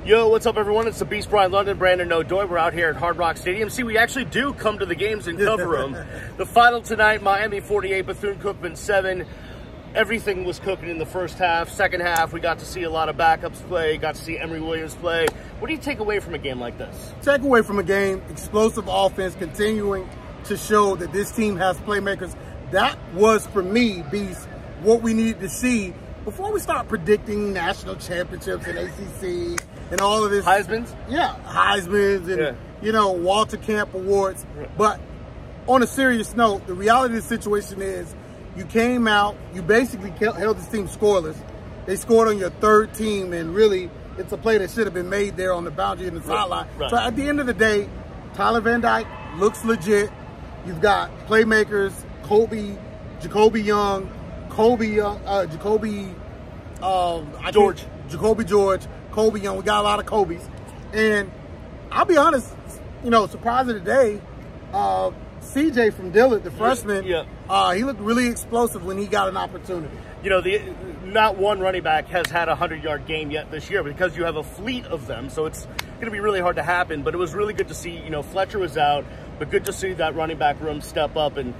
Yo, what's up, everyone? It's the Beast, Brandon Odoi. We're out here at Hard Rock Stadium. See, we actually do come to the games and cover them. The final tonight, Miami 48, Bethune-Cookman 7. Everything was cooking in the first half. Second half, we got to see a lot of backups play, got to see Emory Williams play. What do you take away from a game like this? Take away from a game, explosive offense, continuing to show that this team has playmakers. That was, for me, Beast, what we needed to see before we start predicting national championships and ACC and all of this. Heisman's? Yeah, Heisman's and, you know, Walter Camp Awards. Right. But on a serious note, the reality of the situation is you came out, you basically held this team scoreless. They scored on your third team, and really, it's a play that should have been made there on the boundary in the sideline. Right. So at the end of the day, Tyler Van Dyke looks legit. You've got playmakers, Jacoby Young, George, Kobe Young. We got a lot of Kobe's. And I'll be honest, you know, surprise of the day, CJ from Dillard, the freshman, he looked really explosive when he got an opportunity. You know, not one running back has had a 100-yard game yet this year because you have a fleet of them, so it's going to be really hard to happen. But it was really good to see, you know, Fletcher was out, but good to see that running back room step up and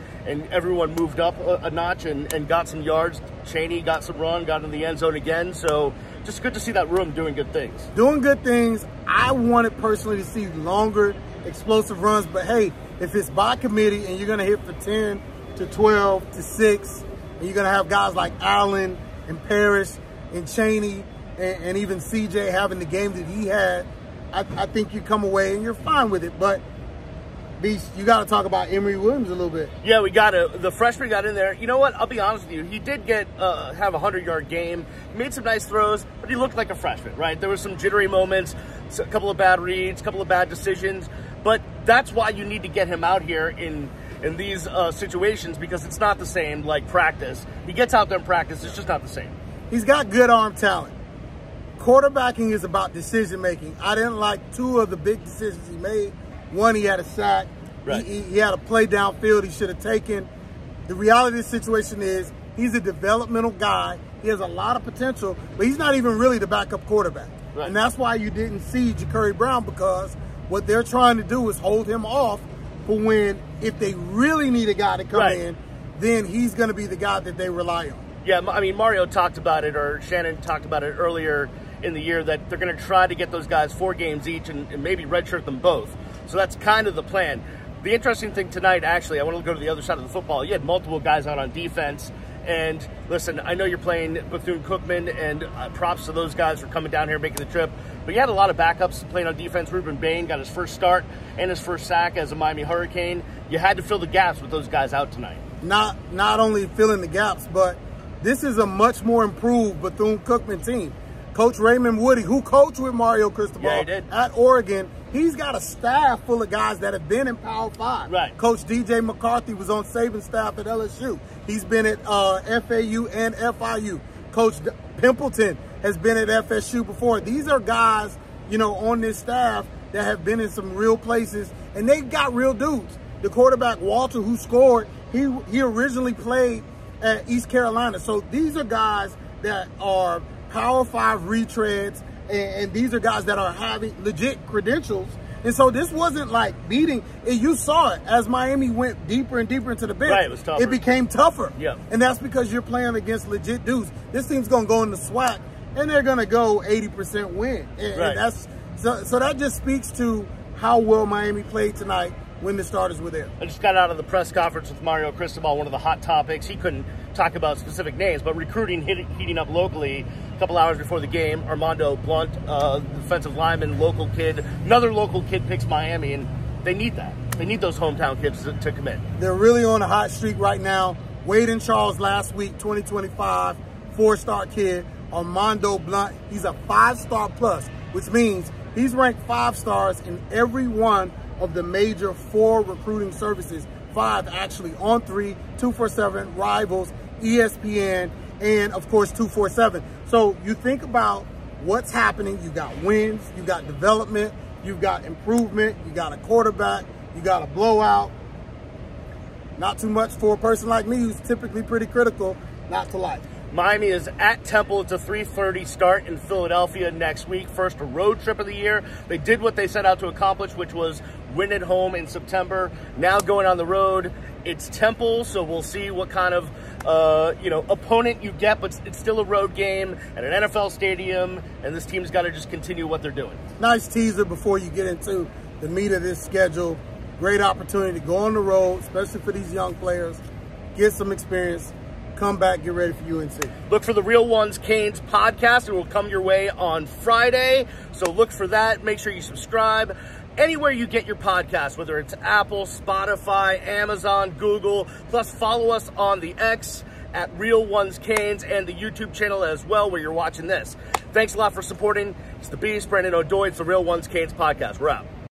everyone moved up a notch and got some yards. Chaney got some run, got in the end zone again, so just good to see that room doing good things. Doing good things. I wanted personally to see longer, explosive runs, but hey, if it's by committee and you're going to hit for 10 to 12 to 6, and you're going to have guys like Allen and Parrish and Chaney and even CJ having the game that he had, I think you come away and you're fine with it. But Beast, you got to talk about Emory Williams a little bit. Yeah, we got to. The freshman got in there. You know what? I'll be honest with you. He did have a 100-yard game. He made some nice throws, but he looked like a freshman, right? There were some jittery moments, a couple of bad reads, a couple of bad decisions. But that's why you need to get him out here in these situations, because it's not the same like practice. He gets out there in practice. It's just not the same. He's got good arm talent. Quarterbacking is about decision-making. I didn't like two of the big decisions he made. One, he had a sack. Right. He had a play downfield he should have taken. The reality of the situation is he's a developmental guy. He has a lot of potential, but he's not even really the backup quarterback. Right. And that's why you didn't see Ja'Curry Brown, because what they're trying to do is hold him off for when, if they really need a guy to come in, then he's going to be the guy that they rely on. Yeah, I mean, Mario talked about it, or Shannon talked about it earlier in the year, that they're going to try to get those guys 4 games each and maybe redshirt them both. So that's kind of the plan. The interesting thing tonight, actually, I want to go to the other side of the football. You had multiple guys out on defense. And listen, I know you're playing Bethune-Cookman, and props to those guys for coming down here, making the trip. But you had a lot of backups playing on defense. Ruben Bain got his first start and his first sack as a Miami Hurricane. You had to fill the gaps with those guys out tonight. Not only filling the gaps, but this is a much more improved Bethune-Cookman team. Coach Raymond Woody, who coached with Mario Cristobal at Oregon, he's got a staff full of guys that have been in Power 5. Right. Coach DJ McCarthy was on Saban's staff at LSU. He's been at FAU and FIU. Coach Pimpleton has been at FSU before. These are guys, you know, on this staff that have been in some real places, and they've got real dudes. The quarterback, Walter, who scored, he originally played at East Carolina. So these are guys that are Power 5 retreads, and these are guys that are having legit credentials. And so this wasn't like beating. You saw it as Miami went deeper and deeper into the bench. Right, it was tougher. It became tougher. Yeah. And that's because you're playing against legit dudes. This team's going to go in the SWAC, and they're going to go 80% win. And that's so that just speaks to how well Miami played tonight when the starters were there. I just got out of the press conference with Mario Cristobal, one of the hot topics. He couldn't talk about specific names, but recruiting heating up locally. A couple hours before the game, Armando Blunt, defensive lineman, local kid, another local kid picks Miami, and they need that. They need those hometown kids to commit. They're really on a hot streak right now. Wade and Charles last week, 2025, 4-star kid. Armando Blunt, he's a 5-star plus, which means he's ranked 5 stars in every one of the major 4 recruiting services, 5 actually, On 3, 247, Rivals, ESPN, and of course 247. So you think about what's happening. You got wins, you got development, you've got improvement, you got a quarterback, you got a blowout. Not too much for a person like me who's typically pretty critical not to like. Miami is at Temple. It's a 3:30 start in Philadelphia next week. First road trip of the year. They did what they set out to accomplish, which was win at home in September. Now going on the road, it's Temple, so we'll see what kind of opponent you get, but it's still a road game at an NFL stadium, and this team's got to just continue what they're doing. Nice teaser before you get into the meat of this schedule. Great opportunity to go on the road, especially for these young players, get some experience, come back, get ready for UNC. Look for the Real Ones Canes podcast. It will come your way on Friday, so look for that. Make sure you subscribe anywhere you get your podcast, whether it's Apple, Spotify, Amazon, Google. Plus, follow us on the X at Real Ones Canes and the YouTube channel as well where you're watching this. Thanks a lot for supporting. It's the Beast, Brandon Odoi. It's the Real Ones Canes podcast. We're out.